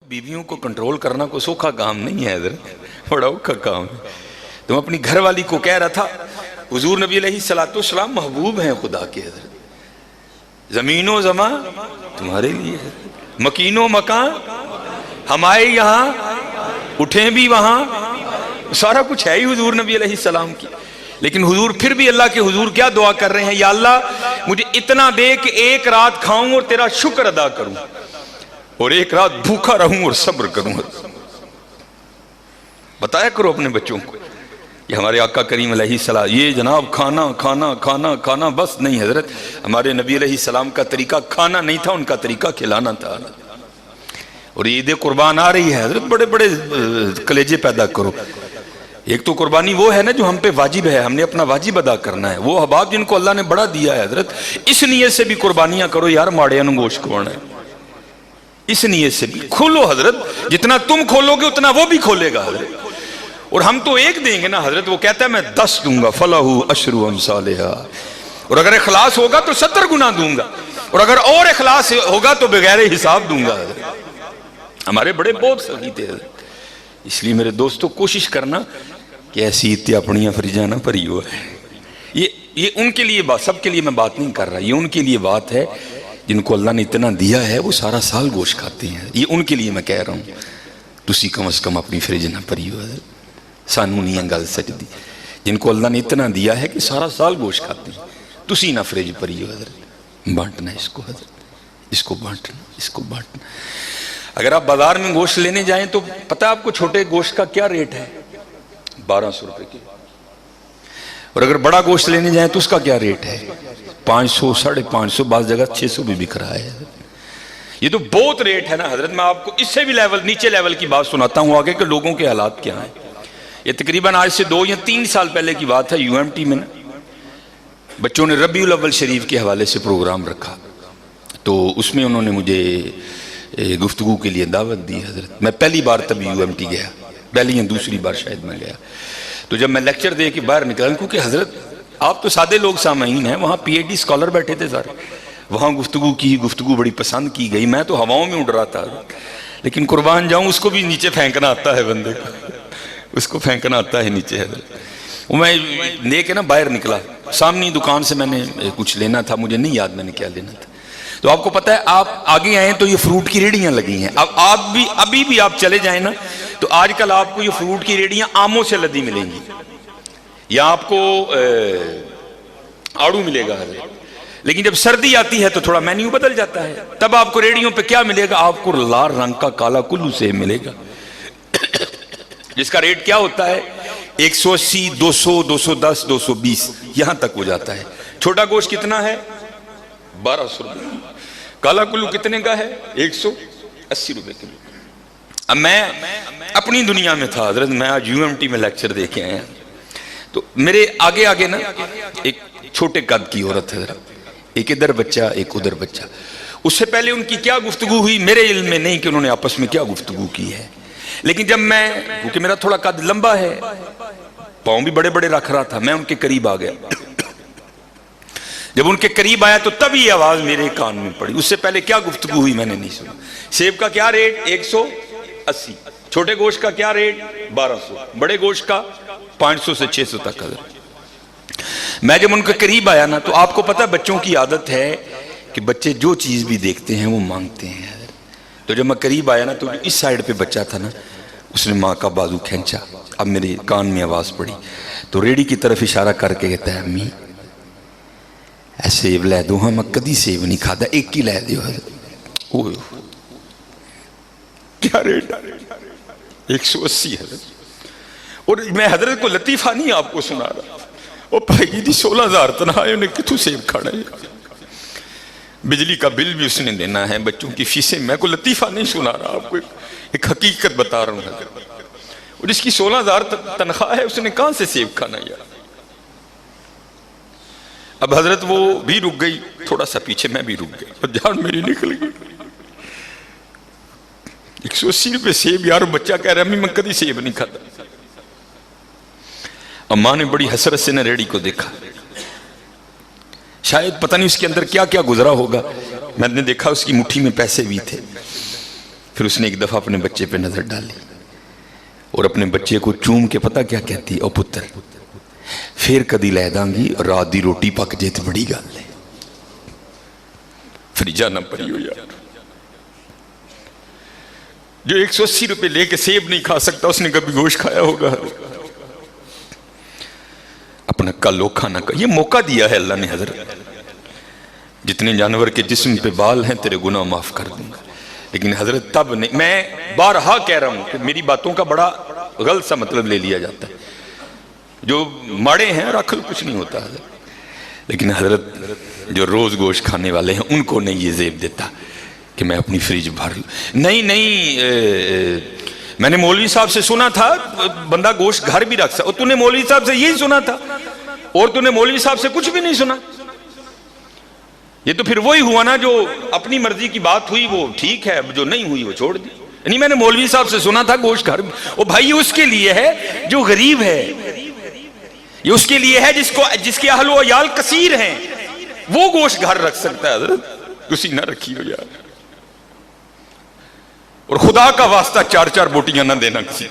बीवियों को कंट्रोल करना कोई सौखा काम नहीं है हज़रत, बड़ा औखा काम है। तो मैं अपनी घर वाली को कह रहा था हुजूर नबी अलैहिस्सलाम महबूब हैं खुदा के हज़रत, ज़मीनो ज़मा तुम्हारे लिए है, मकीनो मकान हमारे यहाँ, उठें भी वहाँ, सारा कुछ है ही हुजूर नबी अलैहिस्सलाम की। लेकिन हुजूर फिर भी अल्लाह के हुजूर क्या दुआ कर रहे हैं, या अल्लाह मुझे इतना दे कि एक रात खाऊं और तेरा शुक्र अदा करूं, और एक रात भूखा रहूं और सब्र करूं। बताया करो अपने बच्चों को, ये हमारे आका करीम अलैहिस्सलाम, ये जनाब खाना खाना खाना खाना बस नहीं हजरत, हमारे नबी अलैहिस्सलाम का तरीका खाना नहीं था, उनका तरीका खिलाना था। और ईद कुर्बान आ रही है हजरत, बड़े बड़े कलेजे पैदा करो। एक तो कुर्बानी वो है ना जो हम पे वाजिब है, हमने अपना वाजिब अदा करना है, वो अहबाब जिनको अल्लाह ने बड़ा दिया है हजरत, इस नीयत से भी कुर्बानियां करो यार, माड़े गोश्त खवाना है, इस नीयत से भी खोलो हजरत, जितना तुम खोलोगे उतना वो भी खोलेगा हजरत। और हम तो एक देंगे ना हजरत, वो कहता है मैं 10 दूंगा, फलाहु अशरु अमसालिहा, और अगर इखलास होगा तो 70 गुना दूंगा, और अगर और इखलास होगा तो बगैर हिसाब दूंगा हजरत। हमारे बड़े बहुत सही थे हजरत। इसलिए मेरे दोस्तों कोशिश करना कि ऐसी इत्या अपनियां फरीजा ना भरी हो है। ये उनके लिए बात, सबके लिए मैं बात नहीं कर रहा, ये उनके लिए बात है जिनको अल्लाह ने इतना दिया है, वो सारा साल गोश्त खाते हैं, ये उनके लिए मैं कह रहा हूँ। तुसी कम अज कम अपनी फ्रिज ना भरी हो, सानू नहीं गल सकती, जिनको अल्लाह ने इतना दिया है कि सारा साल गोश्त खाते हैं, तुसी ना फ्रिज भरी हो, बांटना इसको हजरत, इसको बांटना, इसको बांटना। अगर आप बाजार में गोश्त लेने जाएं तो पता है आपको छोटे गोश्त का क्या रेट है, 1200 रुपए की, और अगर बड़ा गोश्त लेने जाएं तो उसका क्या रेट है, 500, 550, बाज़ जगह 600 भी बिक रहा है। ये तो बहुत रेट है ना हजरत। मैं आपको इससे भी नीचे लेवल की बात सुनाता हूँ आगे के लोगों के हालात क्या हैं। ये तकरीबन आज से 2 या 3 साल पहले की बात है, यूएमटी में ना बच्चों ने रबीउल अव्वल शरीफ के हवाले से प्रोग्राम रखा, तो उसमें उन्होंने मुझे गुफ्तगू के लिए दावत दी हजरत। मैं पहली बार तब यूएमटी गया, पहली या दूसरी बार शायद मैं गया। तो जब मैं लेक्चर दे के बाहर निकला, क्योंकि हजरत आप तो सादे लोग सामाईन हैं, वहाँ पीएचडी स्कॉलर बैठे थे सारे, वहाँ गुफ्तगू की, गुफ्तगू बड़ी पसंद की गई। मैं तो हवाओं में उड़ रहा था, लेकिन कुर्बान जाऊँ उसको भी नीचे फेंकना आता है बंदे को, उसको फेंकना आता है नीचे हजरत। वो मैं लेके ना बाहर निकला, सामने दुकान से मैंने कुछ लेना था, मुझे नहीं याद मैंने क्या लेना था। तो आपको पता है आप आगे आए तो ये फ्रूट की रेडियां लगी हैं। अब आप भी अभी भी आप चले जाएं ना तो आजकल आपको ये फ्रूट की रेडियां आमों से लदी मिलेंगी, या आपको आड़ू मिलेगा हजरत। लेकिन जब सर्दी आती है तो थोड़ा मेन्यू बदल जाता है, तब आपको रेडियों पे क्या मिलेगा, आपको लाल रंग का काला कुल्लू सेब मिलेगा जिसका रेट क्या होता है 180, 200, 210, 220 यहां तक हो जाता है। छोटा गोश्त कितना है 1200 रुपये, काला कुल्लू कितने का है 180 रुपए किलो। अब मैं अपनी दुनिया में था हजरत, मैं आज यूएमटी में लेक्चर दे के आया, तो मेरे आगे आगे ना एक छोटे कद की औरत है, एक इधर बच्चा एक उधर बच्चा। उससे पहले उनकी क्या गुफ्तगू हुई मेरे इल्म में नहीं कि उन्होंने आपस में क्या गुफ्तगू की है, लेकिन जब मैं, क्योंकि मेरा थोड़ा कद लंबा है, पाँव भी बड़े बड़े रख रहा था, मैं उनके करीब आ गया। जब उनके करीब आया तो तब ये आवाज मेरे कान में पड़ी, उससे पहले क्या गुफ्तगू हुई मैंने नहीं सुना। सेब का क्या रेट 180, छोटे गोश्त का क्या रेट 1200, बड़े गोश्त का 500 से 600 तक हजरत। मैं जब उनके करीब आया ना तो आपको पता है बच्चों की आदत है कि बच्चे जो चीज भी देखते हैं वो मांगते हैं। तो जब मैं करीब आया ना तो इस साइड पे बच्चा था ना, उसने माँ का बाजू खींचा, अब मेरे कान में आवाज पड़ी तो रेडी की तरफ इशारा करके कहता है अम्मी ऐ सेब लै दो, हाँ मैं कदी सेब नहीं खाता, एक ही लै दो। क्या रेट 180 है। और मैं हजरत को लतीफा नहीं आपको सुना रहा, वो भाई जी 16,000 तनखा है, उन्हें कितों सेब खाना है, बिजली का बिल भी उसने देना है, बच्चों की फीसें, मैं को लतीफा नहीं सुना रहा आपको, एक हकीकत बता रहा हूँ। और इसकी 16,000 तनख्वाह है, उसने कहां से सेब खाना यार। अब हजरत वो भी रुक गई, थोड़ा सा पीछे मैं भी रुक गया और जान मेरी निकल गई। 180 रुपये सेब यार, बच्चा कह रहा है मैं कभी सेब नहीं खाता। अम्मा ने बड़ी हसरत से न रेडी को देखा, शायद पता नहीं उसके अंदर क्या क्या गुजरा होगा। मैंने देखा उसकी मुट्ठी में पैसे भी थे। پھر اس نے ایک دفعہ اپنے بچے پہ نظر ڈالی اور اپنے بچے کو چوم کے پتہ کیا کہتی ہے، او پتر پھر کدی لے داں گی رات دی روٹی پک جائے تو بڑی گل ہے۔ پھر جانا پڑی ہو یار، جو 180 روپے لے کے سیب نہیں کھا سکتا اس نے کبھی گوشت کھایا ہوگا؟ اپنا کل کھانا کا یہ موقع دیا ہے اللہ نے۔ حضرت جتنے جانور کے جسم پہ بال ہیں تیرے گناہ معاف کر دوں گا، لیکن حضرت تب نہیں، میں بارہا کہہ رہا ہوں کہ میری باتوں کا بڑا غلط سا مطلب لے لیا جاتا ہے، جو ماڑے ہیں رکھ کچھ نہیں ہوتا حضرت، لیکن حضرت جو روز گوشت کھانے والے ہیں ان کو نہیں یہ زیب دیتا کہ میں اپنی فریج بھر لوں۔ نہیں میں نے مولوی صاحب سے سنا تھا بندہ گوشت گھر بھی رکھ سکتا، اور تو نے مولوی صاحب سے یہی سنا تھا اور تو نے مولوی صاحب سے کچھ بھی نہیں سنا۔ یہ تو پھر وہی ہوا نا، جو اپنی مرضی کی بات ہوئی وہ ٹھیک ہے، جو نہیں ہوئی وہ چھوڑ دی۔ یعنی میں نے مولوی صاحب سے سنا تھا گوشت گھر، وہ بھائی اس کے لیے ہے جو غریب ہے، یہ اس کے لیے ہے جس کے اہل و عیال کثیر ہیں، وہ گوشت گھر رکھ سکتا ہے۔ حضرت کسی نہ رکھی ہو یار، اور خدا کا واسطہ 4 بوٹیاں نہ دینا کسی